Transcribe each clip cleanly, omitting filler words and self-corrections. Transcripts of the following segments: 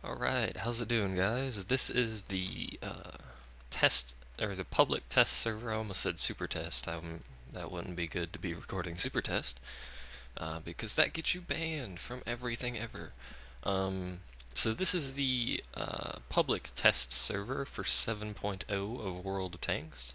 Alright, how's it doing, guys? This is the test, or the public test server. I almost said super test. That wouldn't be good to be recording super test, because that gets you banned from everything ever. So this is the public test server for 7.0 of World of Tanks.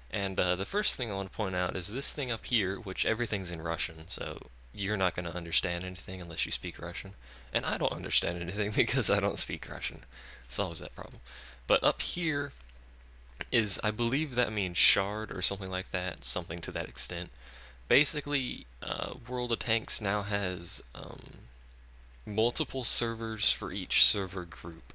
And the first thing I want to point out is this thing up here, which everything's in Russian, so you're not going to understand anything unless you speak Russian. And I don't understand anything because I don't speak Russian. It's always that problem. But up here is, I believe that means shard or something like that, something to that extent. Basically, World of Tanks now has multiple servers for each server group.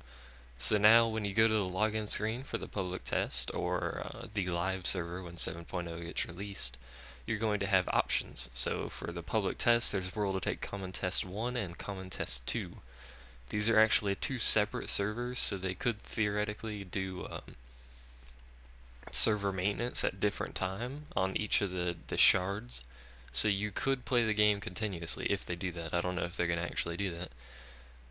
So now when you go to the login screen for the public test or the live server when 7.0 gets released, you're going to have options. So for the public test, there's World of Tanks Common Test 1 and Common Test 2. These are actually two separate servers, so they could theoretically do server maintenance at different time on each of the shards. So you could play the game continuously if they do that. I don't know if they're going to actually do that.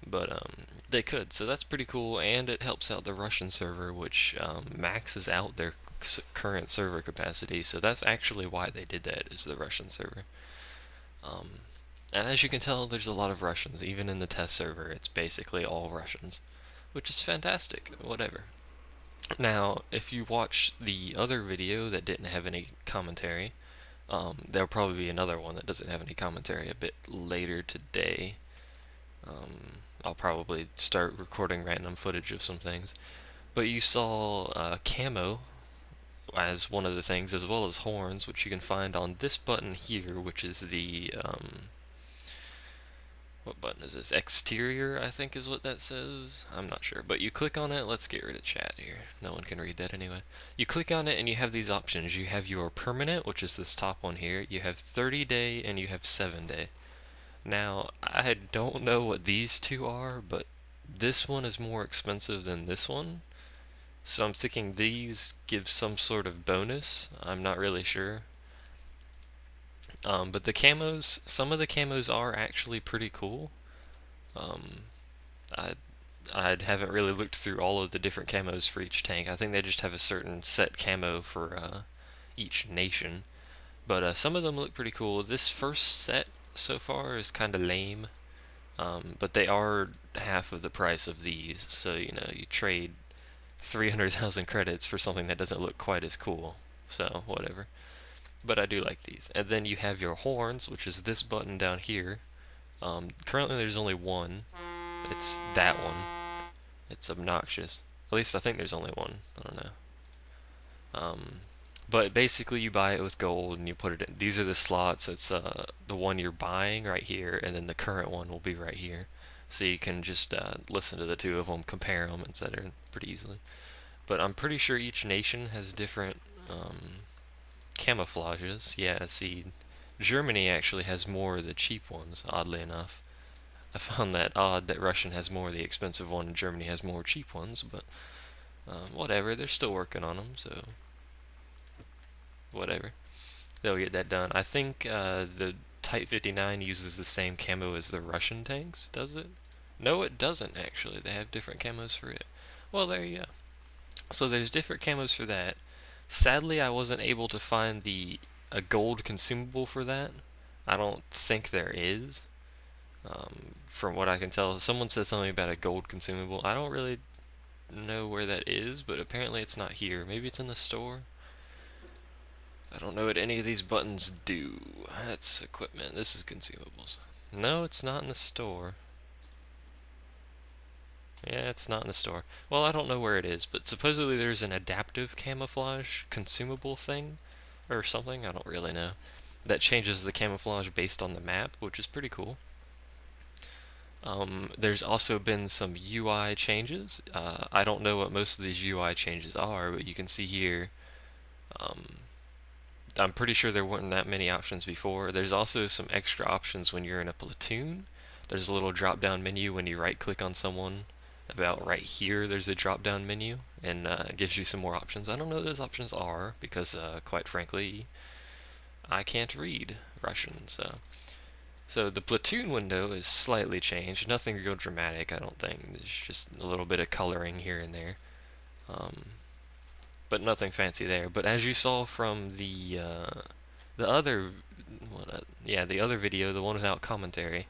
But they could, so that's pretty cool, and it helps out the Russian server, which maxes out their current server capacity. So that's actually why they did that, is the Russian server. And as you can tell, there's a lot of Russians. Even in the test server, it's basically all Russians, which is fantastic. Whatever. Now, if you watch the other video that didn't have any commentary, there'll probably be another one that doesn't have any commentary a bit later today. I'll probably start recording random footage of some things. But you saw camo as one of the things, as well as horns, which you can find on this button here, which is the, what button is this? Exterior, I think is what that says. I'm not sure, but you click on it. Let's get rid of chat here. No one can read that anyway. You click on it and you have these options. You have your permanent, which is this top one here. You have 30-day and you have 7-day. Now, I don't know what these two are, but this one is more expensive than this one. So I'm thinking these give some sort of bonus. I'm not really sure. But the camos, some of the camos are actually pretty cool. I haven't really looked through all of the different camos for each tank. I think they just have a certain set camo for each nation. But some of them look pretty cool. This first set so far is kind of lame, but they are half of the price of these, so you trade 300,000 credits for something that doesn't look quite as cool, so whatever. But I do like these. And then you have your horns, which is this button down here. Currently there's only one. It's that one. It's obnoxious. At least I think there's only one. I don't know. But basically you buy it with gold and you put it in. These are the slots. It's the one you're buying right here, and then the current one will be right here. So you can just listen to the two of them, compare them, etc. pretty easily. But I'm pretty sure each nation has different camouflages. Yeah, see, Germany actually has more of the cheap ones, oddly enough. I found that odd that Russian has more of the expensive one and Germany has more cheap ones, but whatever, they're still working on them, so whatever. They'll get that done. I think the Type 59 uses the same camo as the Russian tanks, does it? No, it doesn't, actually. They have different camos for it. Well, there you go. So there's different camos for that. Sadly, I wasn't able to find a gold consumable for that. I don't think there is. From what I can tell, someone said something about a gold consumable. I don't really know where that is, but apparently it's not here. Maybe it's in the store. I don't know what any of these buttons do. That's equipment. This is consumables. No, it's not in the store. Yeah, it's not in the store. Well, I don't know where it is, but supposedly there's an adaptive camouflage consumable thing or something. I don't really know. That changes the camouflage based on the map, which is pretty cool. There's also been some UI changes. I don't know what most of these UI changes are, but you can see here. I'm pretty sure there weren't that many options before. There's also some extra options when you're in a platoon. There's a little drop-down menu when you right-click on someone. About right here, there's a drop-down menu, and it gives you some more options. I don't know what those options are, because, quite frankly, I can't read Russian, so So the platoon window is slightly changed. Nothing real dramatic, I don't think. There's just a little bit of coloring here and there. Um, but nothing fancy there. But as you saw from the other, yeah, the other video, the one without commentary,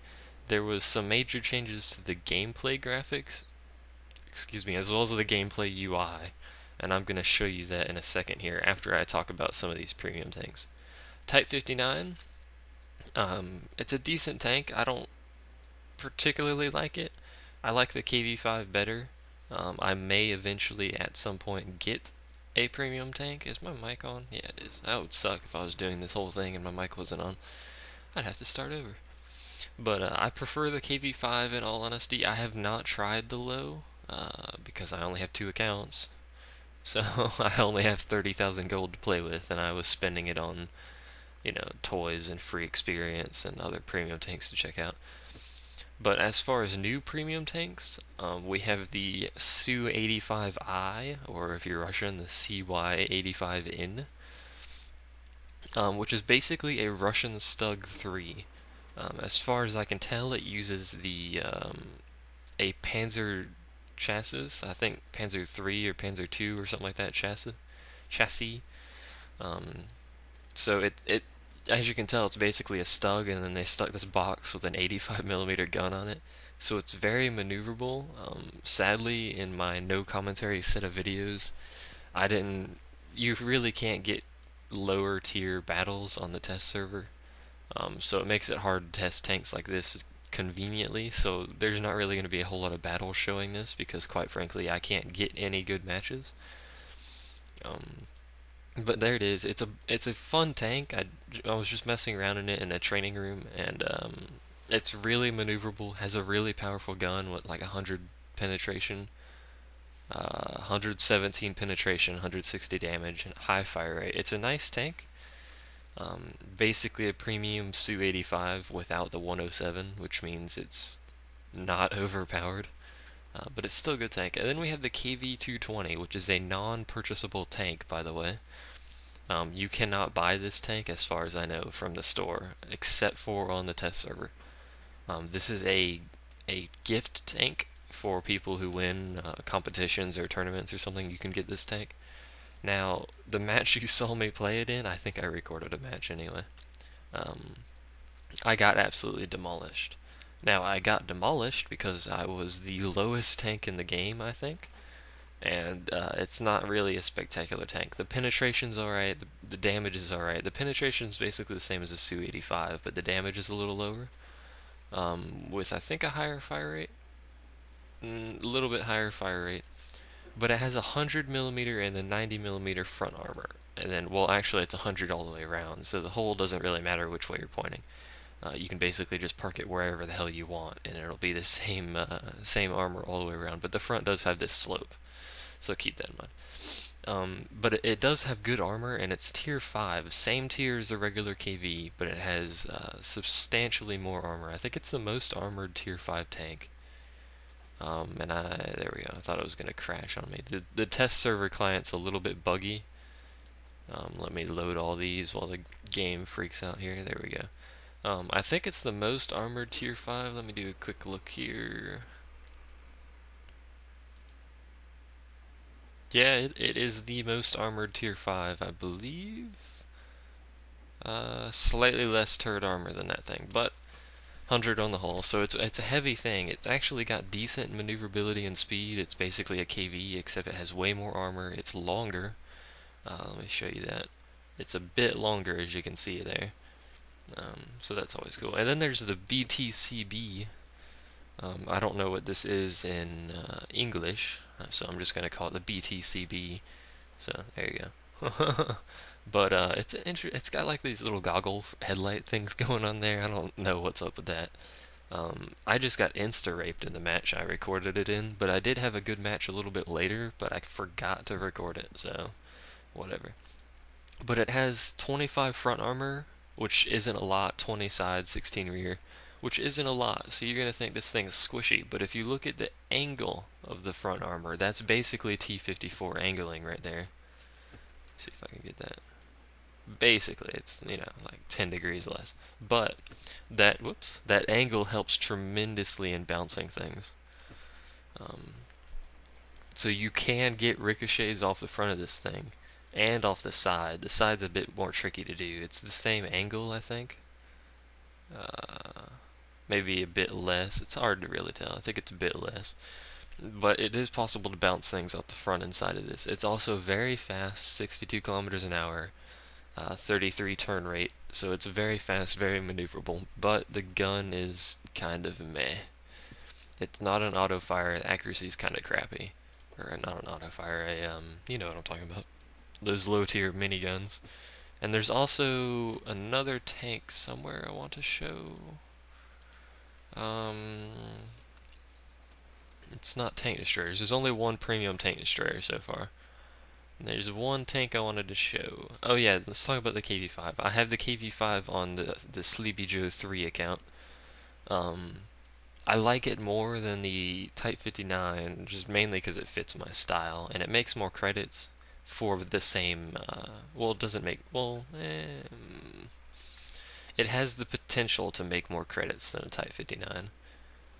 there was some major changes to the gameplay graphics, excuse me, as well as the gameplay UI, and I'm going to show you that in a second here after I talk about some of these premium tanks. Type 59, it's a decent tank. I don't particularly like it. I like the KV5 better. I may eventually at some point get a premium tank. Is my mic on? Yeah, it is. That would suck if I was doing this whole thing and my mic wasn't on. I'd have to start over. But I prefer the KV5 in all honesty. I have not tried the low because I only have 2 accounts. So I only have 30,000 gold to play with, and I was spending it on, toys and free experience and other premium tanks to check out. But as far as new premium tanks, we have the Su-85I, or if you're Russian, the CY-85N, which is basically a Russian Stug 3. As far as I can tell, it uses a Panzer chassis. I think Panzer 3 or Panzer 2 or something like that chassis. Um, so it as you can tell, it's basically a Stug, and then they stuck this box with an 85mm gun on it. So it's very maneuverable. Sadly, in my no commentary set of videos, I didn't. You really can't get lower tier battles on the test server. So it makes it hard to test tanks like this conveniently. So there's not really going to be a whole lot of battles showing this because, quite frankly, I can't get any good matches. But there it is. It's a fun tank. I was just messing around in it in a training room, and it's really maneuverable. Has a really powerful gun with like 100 penetration, 117 penetration, 160 damage, and high fire rate. It's a nice tank. Basically a premium Su-85 without the 107, which means it's not overpowered. But it's still a good tank. And then we have the KV-220, which is a non-purchasable tank, by the way. You cannot buy this tank, as far as I know, from the store, except for on the test server. This is a gift tank for people who win competitions or tournaments or something. You can get this tank. Now, the match you saw me play it in, I think I recorded a match anyway. I got absolutely demolished. Now, I got demolished because I was the lowest tank in the game, I think. And it's not really a spectacular tank. The penetration's alright, the damage is alright. The penetration's basically the same as a Su-85, but the damage is a little lower. With, I think, a higher fire rate. A little bit higher fire rate. But it has a 100mm and a 90mm front armor. And then, well, actually, it's 100 all the way around, so the hole doesn't really matter which way you're pointing. You can basically just park it wherever the hell you want, and it'll be the same armor all the way around. But the front does have this slope, so keep that in mind. But it does have good armor, and it's tier 5, same tier as the regular KV, but it has substantially more armor. I think it's the most armored tier 5 tank. There we go. I thought it was going to crash on me. The test server client's a little bit buggy. Let me load all these while the game freaks out here. There we go. I think it's the most armored tier 5. Let me do a quick look here. Yeah, it is the most armored tier 5, I believe. Slightly less turret armor than that thing, but 100 on the whole. So it's a heavy thing. It's actually got decent maneuverability and speed. It's basically a KV, except it has way more armor. It's longer. Let me show you that. It's a bit longer, as you can see there. So that's always cool. And then there's the BTCB. I don't know what this is in English, so I'm just going to call it the BTCB. So there you go. But it's got like these little goggle headlight things going on there. I don't know what's up with that. I just got insta-raped in the match I recorded it in, but I did have a good match a little bit later, but I forgot to record it, so whatever. But it has 25 front armor, which isn't a lot, 20 side, 16 rear, which isn't a lot, so you're going to think this thing's squishy, but if you look at the angle of the front armor, that's basically T-54 angling right there. Let's see if I can get that. Basically, it's, like 10 degrees less. But that angle helps tremendously in bouncing things. Um, so you can get ricochets off the front of this thing and off the side. The side's a bit more tricky to do. It's the same angle, I think. Uh, Maybe a bit less. It's hard to really tell. I think it's a bit less. But it is possible to bounce things off the front and side of this. It's also very fast, 62 kilometers an hour, 33 turn rate. So it's very fast, very maneuverable. But the gun is kind of meh. It's not an auto fire. The accuracy is kind of crappy. Or not an auto fire. You know what I'm talking about. Those low tier miniguns. And there's also another tank somewhere I want to show. Um, it's not tank destroyers. There's only one premium tank destroyer so far. And there's one tank I wanted to show. Oh yeah, let's talk about the KV-5. I have the KV-5 on the Sleepy Joe 3 account. Um, I like it more than the Type 59, just mainly because it fits my style, and it makes more credits for the same. Well, it doesn't make. Well, it has the potential to make more credits than a Type 59.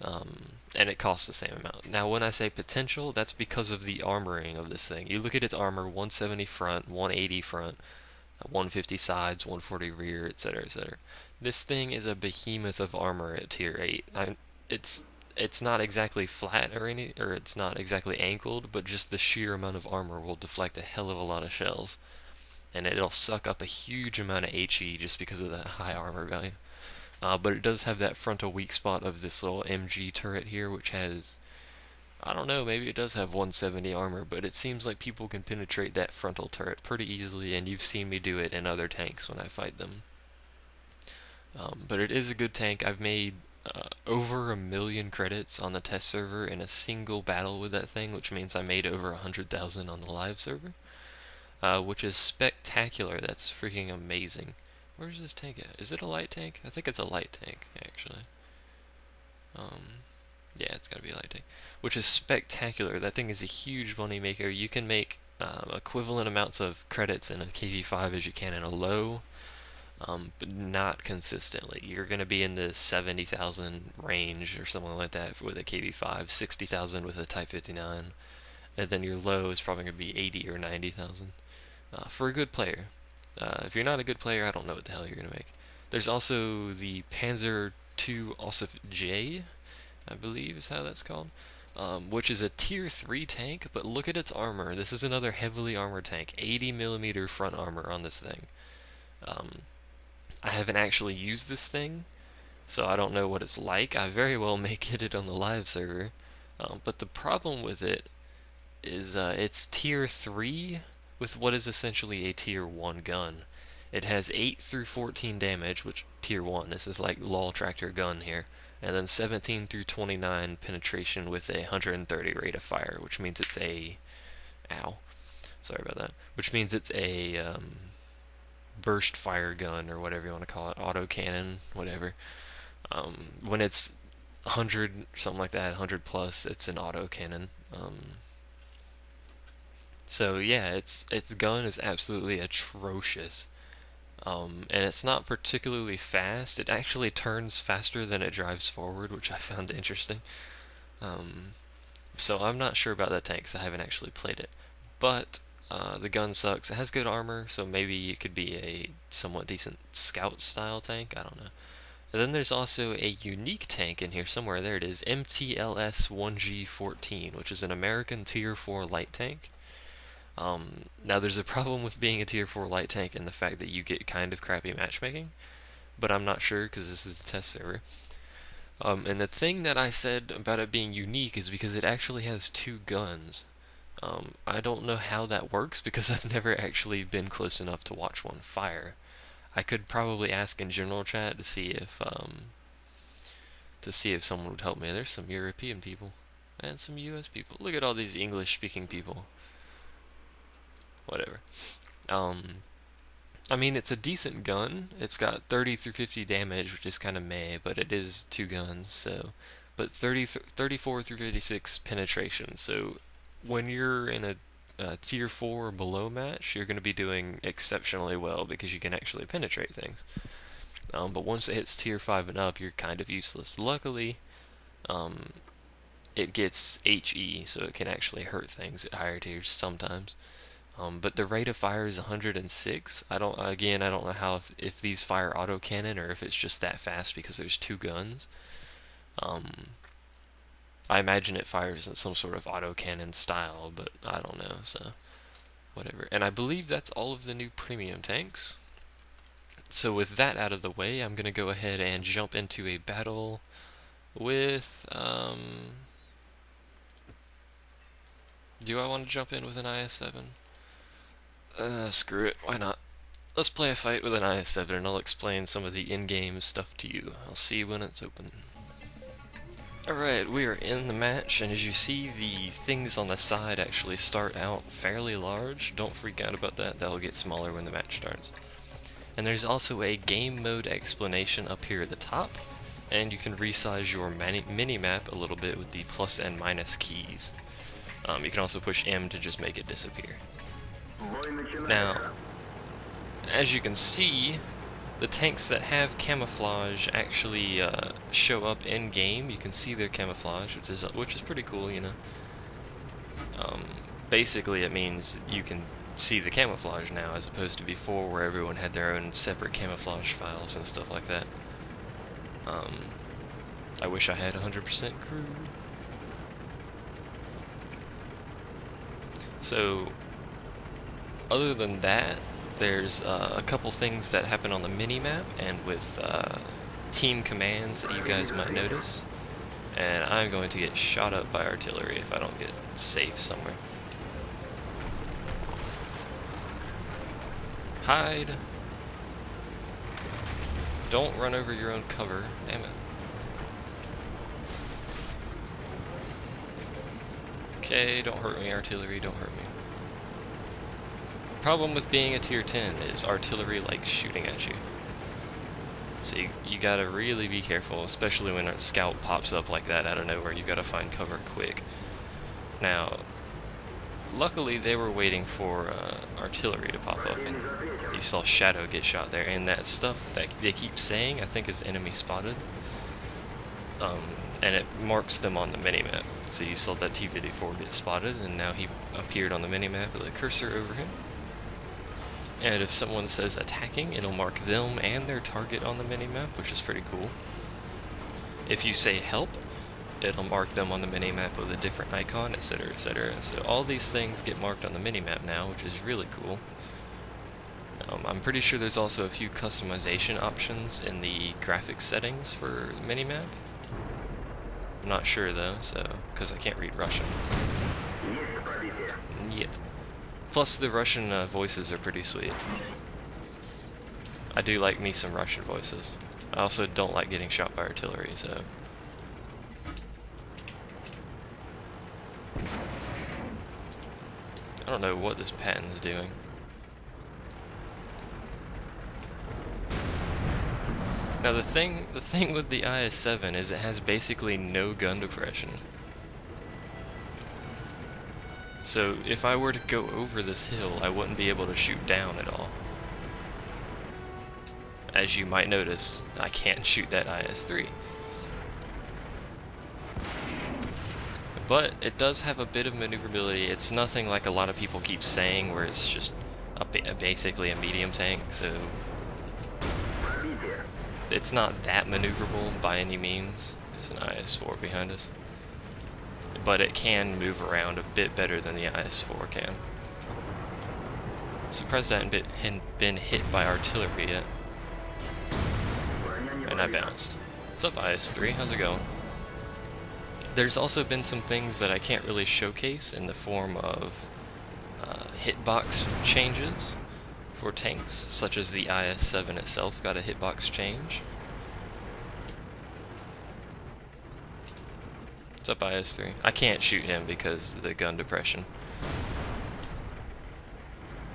And it costs the same amount. Now, when I say potential, that's because of the armoring of this thing. You look at its armor: 170 front, 180 front, 150 sides, 140 rear, etc., etc. This thing is a behemoth of armor at tier 8. It's it's not exactly flat or it's not exactly angled, but just the sheer amount of armor will deflect a hell of a lot of shells, and it'll suck up a huge amount of HE just because of that high armor value. But it does have that frontal weak spot of this little MG turret here, which has, I don't know, maybe it does have 170 armor, but it seems like people can penetrate that frontal turret pretty easily, and you've seen me do it in other tanks when I fight them. But it is a good tank. I've made over 1 million credits on the test server in a single battle with that thing, which means I made over 100,000 on the live server, which is spectacular. That's freaking amazing. Where's this tank at? Is it a light tank? I think it's a light tank, actually. Yeah, it's gotta be a light tank. Which is spectacular. That thing is a huge money maker. You can make equivalent amounts of credits in a KV-5 as you can in a low, but not consistently. You're going to be in the 70,000 range or something like that with a KV-5, 60,000 with a Type 59, and then your low is probably going to be 80 or 90,000 for a good player. If you're not a good player, I don't know what the hell you're going to make. There's also the Panzer II Ossif J, I believe is how that's called, which is a tier 3 tank, but look at its armor. This is another heavily armored tank, 80mm front armor on this thing. I haven't actually used this thing, so I don't know what it's like. I very well may get it on the live server, but the problem with it is it's tier 3 with what is essentially a tier 1 gun. It has 8 through 14 damage, which tier 1, this is like LOL tractor gun here, and then 17 through 29 penetration with a 130 rate of fire, which means it's a, ow, sorry about that, which means it's a burst fire gun, or whatever you want to call it, auto cannon, whatever. When it's 100, something like that, 100 plus, it's an auto cannon. So yeah, its gun is absolutely atrocious. And it's not particularly fast. It actually turns faster than it drives forward, which I found interesting. Um, so I'm not sure about that tank because I haven't actually played it. But the gun sucks. It has good armor, so maybe it could be a somewhat decent scout style tank. I don't know. And then there's also a unique tank in here somewhere. There it is, MTLS 1G14, which is an American Tier 4 light tank. Now there's a problem with being a tier 4 light tank in the fact that you get kind of crappy matchmaking, but I'm not sure because this is a test server. And the thing that I said about it being unique is because it actually has 2 guns. I don't know how that works because I've never actually been close enough to watch one fire. I could probably ask in general chat to see if someone would help me. There's some European people and some US people. Look at all these English speaking people. Whatever. I mean, it's a decent gun. It's got 30 through 50 damage, which is kind of meh, but it is 2 guns, so. But 34 through 56 penetration, so when you're in a tier 4 or below match, you're going to be doing exceptionally well because you can actually penetrate things. But once it hits tier 5 and up, you're kind of useless. Luckily, it gets HE, so it can actually hurt things at higher tiers sometimes. But the rate of fire is 106. I don't know how if these fire autocannon or if it's just that fast because there's two guns. I imagine it fires in some sort of autocannon style, but I don't know, so whatever. And I believe that's all of the new premium tanks. So with that out of the way, I'm going to go ahead and jump into a battle with, do I want to jump in with an IS-7? Screw it, why not? Let's play a fight with an IS-7 and I'll explain some of the in-game stuff to you. I'll see you when it's open. Alright, we are in the match, and as you see, the things on the side actually start out fairly large. Don't freak out about that, that'll get smaller when the match starts. And there's also a game mode explanation up here at the top, and you can resize your mini-map a little bit with the plus and minus keys. You can also push M to just make it disappear. Now, as you can see, the tanks that have camouflage actually show up in game. You can see their camouflage, which is pretty cool, you know. Basically, it means you can see the camouflage now, as opposed to before, where everyone had their own separate camouflage files and stuff like that. I wish I had 100% crew. So, other than that, there's a couple things that happen on the mini-map and with team commands that you guys might notice. And I'm going to get shot up by artillery if I don't get safe somewhere. Hide. Don't run over your own cover. Damn it. Okay, don't hurt me, artillery, don't hurt me. Problem with being a tier 10 is artillery likes shooting at you. So you gotta really be careful, especially when a scout pops up like that out of nowhere. You gotta find cover quick. Now, luckily they were waiting for artillery to pop up, and you saw Shadow get shot there, and that stuff that they keep saying, I think, is enemy spotted. And it marks them on the minimap. So you saw that T-54 get spotted, and now he appeared on the minimap with a cursor over him. And if someone says attacking, it'll mark them and their target on the minimap, which is pretty cool. If you say help, it'll mark them on the minimap with a different icon, etc, etc. So all these things get marked on the minimap now, which is really cool. I'm pretty sure there's also a few customization options in the graphics settings for minimap. I'm not sure though, because I can't read Russian. Yet. Plus, the Russian voices are pretty sweet. I do like me some Russian voices. I also don't like getting shot by artillery, so... I don't know what this Patton's doing. Now the thing with the IS-7 is it has basically no gun depression. So if I were to go over this hill, I wouldn't be able to shoot down at all. As you might notice, I can't shoot that IS-3. But it does have a bit of maneuverability. It's nothing like a lot of people keep saying, where it's just basically a medium tank, so it's not that maneuverable by any means. There's an IS-4 behind us. But it can move around a bit better than the IS-4 can. Surprised I hadn't been hit by artillery yet. And I bounced. What's up, IS-3? How's it going? There's also been some things that I can't really showcase in the form of hitbox changes for tanks, such as the IS-7 itself got a hitbox change. What's up, IS-3? I can't shoot him because of the gun depression.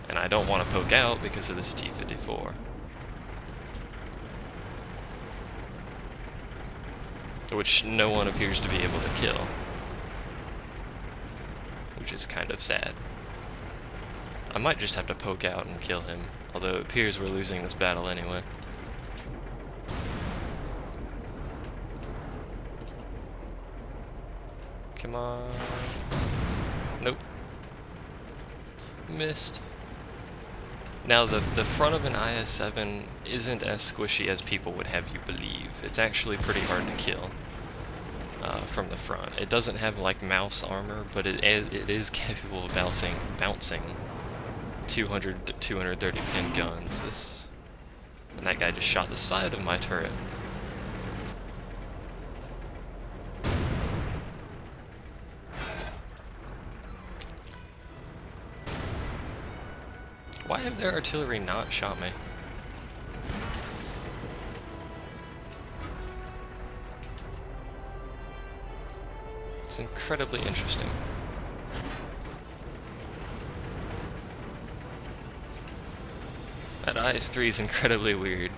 And I don't want to poke out because of this T-54. Which no one appears to be able to kill. Which is kind of sad. I might just have to poke out and kill him, although it appears we're losing this battle anyway. Come on. Nope. Missed. Now, the front of an IS-7 isn't as squishy as people would have you believe. It's actually pretty hard to kill from the front. It doesn't have, like, mouse armor, but it is capable of bouncing 200 to 230 pin guns. And that guy just shot the side of my turret. Why have their artillery not shot me? It's incredibly interesting. That IS-3 is incredibly weird.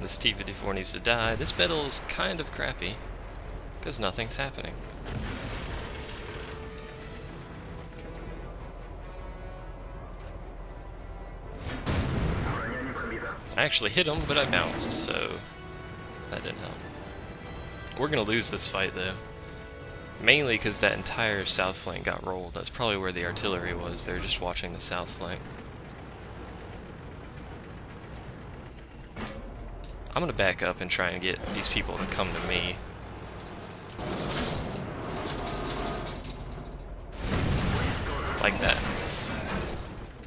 This T-54 needs to die. This battle is kind of crappy, because nothing's happening. I actually hit him, but I bounced, so that didn't help. We're gonna lose this fight, though. Mainly because that entire south flank got rolled. That's probably where the artillery was. They're just watching the south flank. I'm gonna back up and try and get these people to come to me. Like that.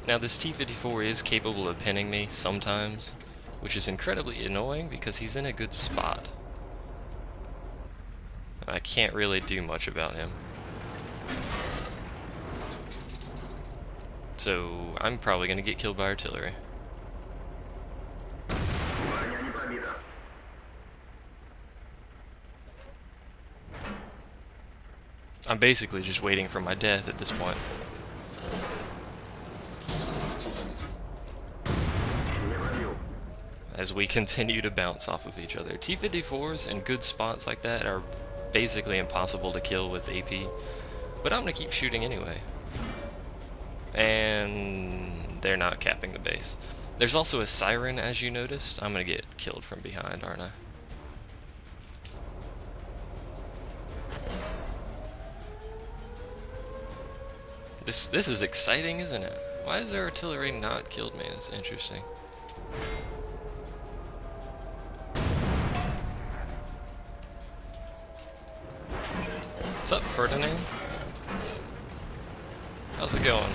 Now, this T-54 is capable of pinning me sometimes, which is incredibly annoying because he's in a good spot. I can't really do much about him. So, I'm probably going to get killed by artillery. I'm basically just waiting for my death at this point. As we continue to bounce off of each other. T-54s in good spots like that are basically impossible to kill with AP, but I'm gonna keep shooting anyway. And they're not capping the base. There's also a siren, as you noticed. I'm gonna get killed from behind, aren't I? This is exciting, isn't it? Why has their artillery not killed me? That's interesting. What's up, Ferdinand? How's it going?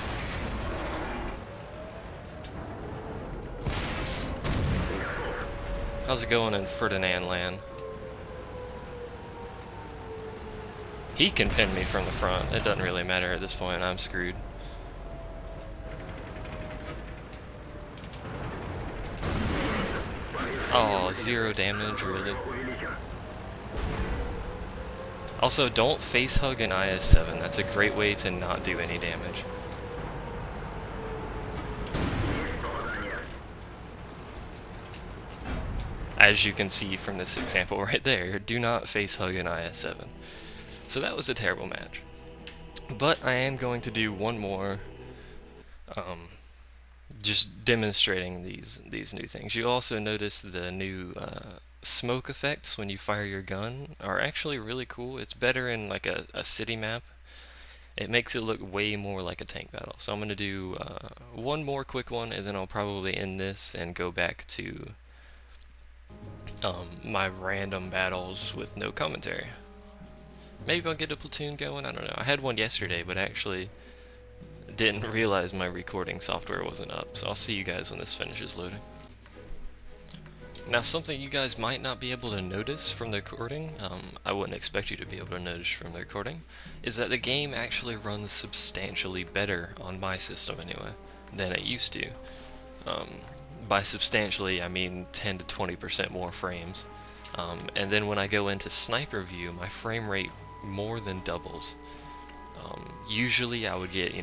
How's it going in Ferdinand land? He can pin me from the front. It doesn't really matter at this point. I'm screwed. Oh, 0 damage, really? Also, don't face hug an IS-7. That's a great way to not do any damage. As you can see from this example right there, do not face hug an IS-7. So that was a terrible match. But I am going to do one more, just demonstrating these new things. You also notice the new smoke effects when you fire your gun are actually really cool. It's better in like a city map. It makes it look way more like a tank battle. So I'm going to do one more quick one, and then I'll probably end this and go back to my random battles with no commentary. Maybe I'll get a platoon going, I don't know. I had one yesterday, but actually didn't realize my recording software wasn't up. So I'll see you guys when this finishes loading. Now, something you guys might not be able to notice from the recording, I wouldn't expect you to be able to notice from the recording, is that the game actually runs substantially better on my system anyway than it used to. By substantially, I mean 10 to 20% more frames. And then when I go into sniper view, my frame rate more than doubles. Usually I would get,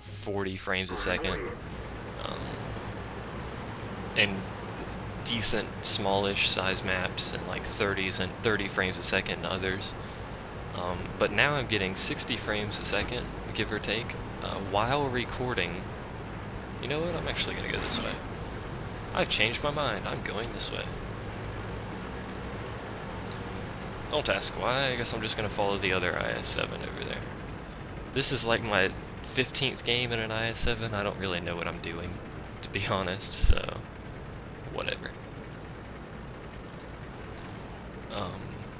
40 frames a second. And decent smallish size maps and like 30s and 30 frames a second in others. But now I'm getting 60 frames a second, give or take, while recording. You know what? I'm actually gonna go this way. I've changed my mind. I'm going this way. Don't ask why. I guess I'm just gonna follow the other IS-7 over there. This is like my 15th game in an IS-7. I don't really know what I'm doing, to be honest, so whatever.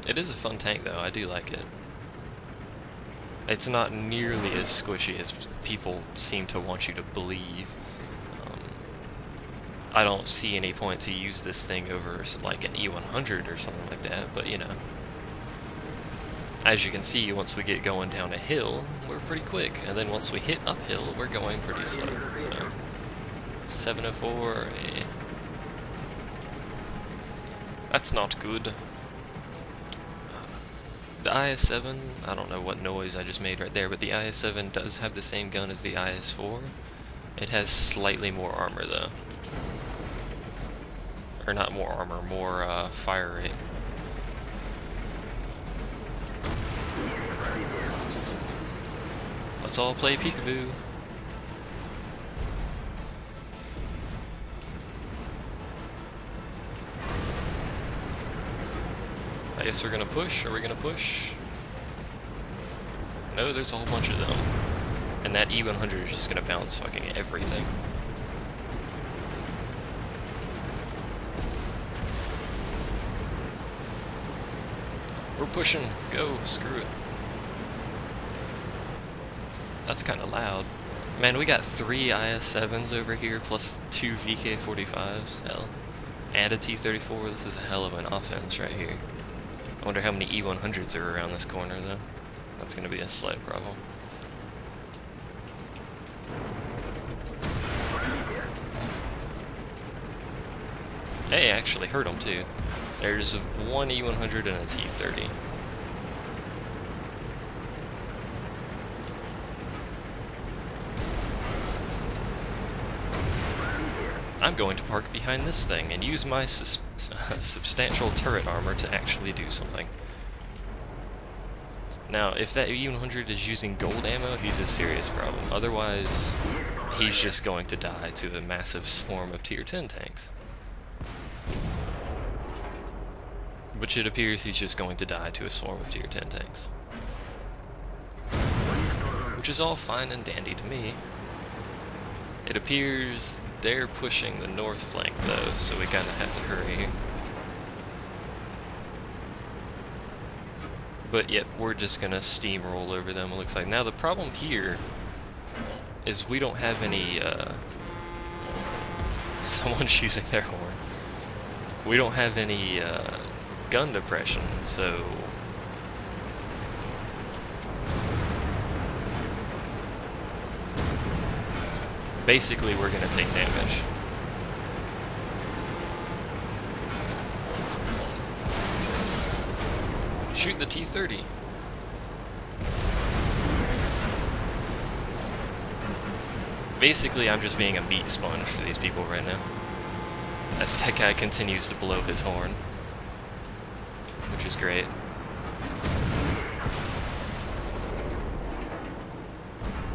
It is a fun tank, though. I do like it. It's not nearly as squishy as people seem to want you to believe. I don't see any point to use this thing over like an E100 or something like that, but you know. As you can see, once we get going down a hill, we're pretty quick, and then once we hit uphill, we're going pretty slow, so 704, eh. That's not good. The IS-7, I don't know what noise I just made right there, but the IS-7 does have the same gun as the IS-4. It has slightly more armor, though. Or not more armor, more fire rate. Let's all play peekaboo. I guess we're gonna push. Are we gonna push? No, there's a whole bunch of them. And that E100 is just gonna bounce fucking everything. We're pushing. Go. Screw it. That's kind of loud. Man, we got 3 IS-7s over here, plus 2 VK-45s. Hell. And a T-34. This is a hell of an offense right here. I wonder how many E100s are around this corner, though. That's going to be a slight problem. Hey, actually hurt them, too. There's 1 E100 and a T-30. I'm going to park behind this thing and use my substantial turret armor to actually do something. Now, if that E100 is using gold ammo, he's a serious problem. Otherwise, he's just going to die to a massive swarm of tier 10 tanks. Which it appears he's just going to die to a swarm of tier 10 tanks. Which is all fine and dandy to me. It appears they're pushing the north flank, though, so we kind of have to hurry. But yet, we're just gonna steamroll over them, it looks like. Now, the problem here is we don't have any, someone's using their horn. We don't have any, gun depression, so... basically, we're gonna take damage. Shoot the T-30. Basically, I'm just being a meat sponge for these people right now. As that guy continues to blow his horn. Which is great.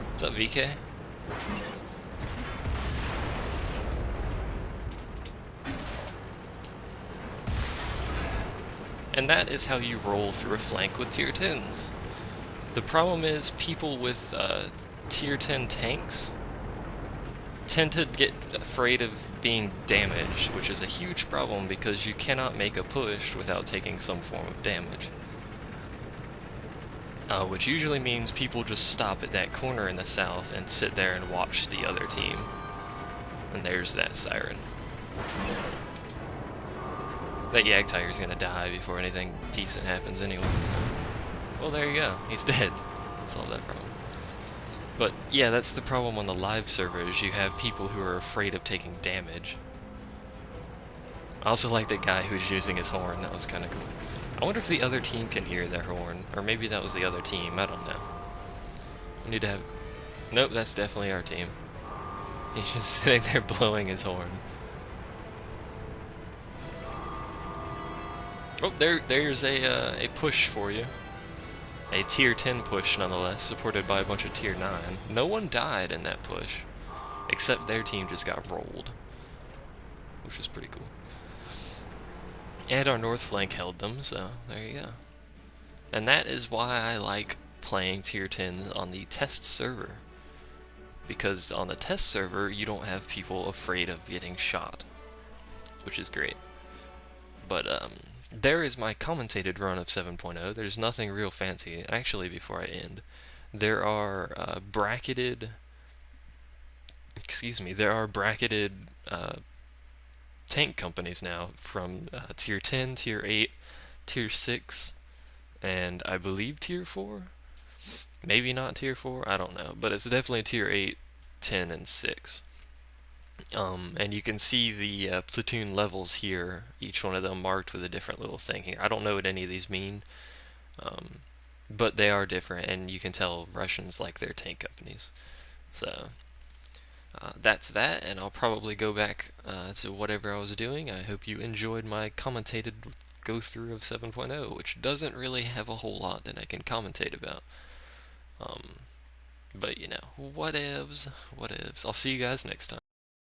What's up, VK? And that is how you roll through a flank with tier 10s. The problem is people with tier 10 tanks tend to get afraid of being damaged, which is a huge problem because you cannot make a push without taking some form of damage. Which usually means people just stop at that corner in the south and sit there and watch the other team. And there's that siren. That Yag Tiger's gonna die before anything decent happens anyway, so... well, there you go. He's dead. Solved that problem. But, yeah, that's the problem on the live servers. You have people who are afraid of taking damage. I also like that guy who's using his horn. That was kind of cool. I wonder if the other team can hear their horn. Or maybe that was the other team. I don't know. We need to have... nope, that's definitely our team. He's just sitting there blowing his horn. Oh, there's a push for you. A tier 10 push nonetheless, supported by a bunch of tier 9. No one died in that push, except their team just got rolled, which is pretty cool. And our north flank held them, so there you go. And that is why I like playing tier 10s on the test server. Because on the test server, you don't have people afraid of getting shot, which is great. But there is my commentated run of 7.0. There's nothing real fancy. Actually, before I end, there are bracketed tank companies now from tier 10, tier 8, tier 6, and I believe tier 4. Maybe not tier 4, I don't know, but it's definitely tier 8, 10, and 6. And you can see the platoon levels here, each one of them marked with a different little thing here. I don't know what any of these mean, but they are different, and you can tell Russians like their tank companies. So that's that, and I'll probably go back to whatever I was doing. I hope you enjoyed my commentated go-through of 7.0, which doesn't really have a whole lot that I can commentate about. But, you know, whatevs. I'll see you guys next time.